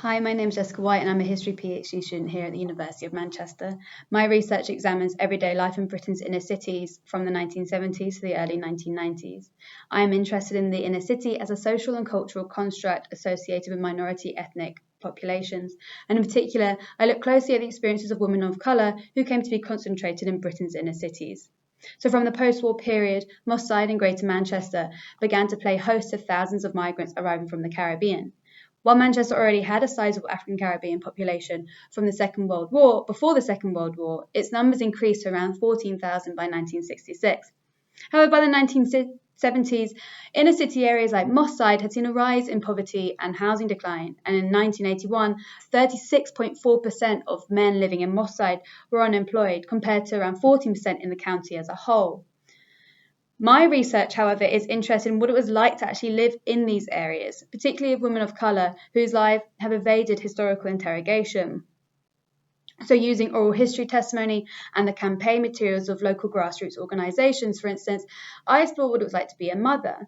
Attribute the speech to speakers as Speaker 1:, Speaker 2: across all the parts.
Speaker 1: Hi, my name is Jessica White and I'm a history PhD student here at the University of Manchester. My research examines everyday life in Britain's inner cities from the 1970s to the early 1990s. I am interested in the inner city as a social and cultural construct associated with minority ethnic populations, and in particular, I look closely at the experiences of women of colour who came to be concentrated in Britain's inner cities. So from the post-war period, Moss Side and Greater Manchester began to play host to thousands of migrants arriving from the Caribbean. While Manchester already had a sizable African Caribbean population from the Second World War, before the Second World War, its numbers increased to around 14,000 by 1966. However, by the 1970s, inner city areas like Moss Side had seen a rise in poverty and housing decline, and in 1981, 36.4% of men living in Moss Side were unemployed, compared to around 14% in the county as a whole. My research, however, is interested in what it was like to actually live in these areas, particularly of women of colour whose lives have evaded historical interrogation. So using oral history testimony and the campaign materials of local grassroots organisations, for instance, I explored what it was like to be a mother.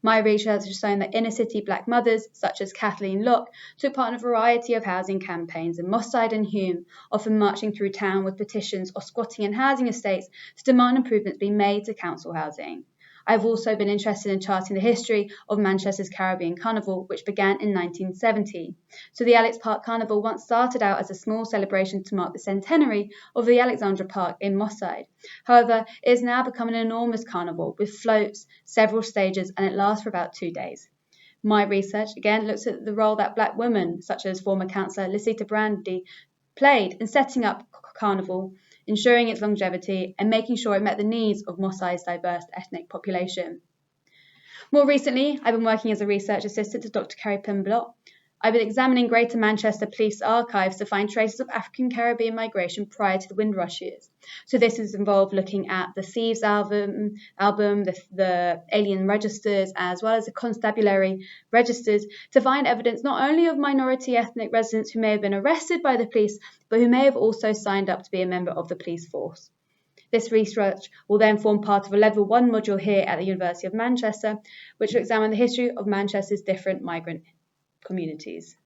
Speaker 1: My research has shown that inner city black mothers, such as Kathleen Locke, took part in a variety of housing campaigns in Moss Side and Hume, often marching through town with petitions or squatting in housing estates to demand improvements be made to council housing. I've also been interested in charting the history of Manchester's Caribbean Carnival, which began in 1970. So the Alex Park Carnival once started out as a small celebration to mark the centenary of the Alexandra Park in Moss Side. However, it has now become an enormous carnival with floats, several stages, and it lasts for about 2 days. My research, again, looks at the role that black women, such as former councillor Lisita Brandy, played in setting up Carnival, ensuring its longevity and making sure it met the needs of Moss Side's diverse ethnic population. More recently, I've been working as a research assistant to Dr. Kerry Pimblott. I've been examining Greater Manchester Police archives to find traces of African Caribbean migration prior to the Windrushes. So this has involved looking at the Thieves album, the Alien registers, as well as the constabulary registers to find evidence not only of minority ethnic residents who may have been arrested by the police, but who may have also signed up to be a member of the police force. This research will then form part of a Level 1 module here at the University of Manchester, which will examine the history of Manchester's different migrant communities.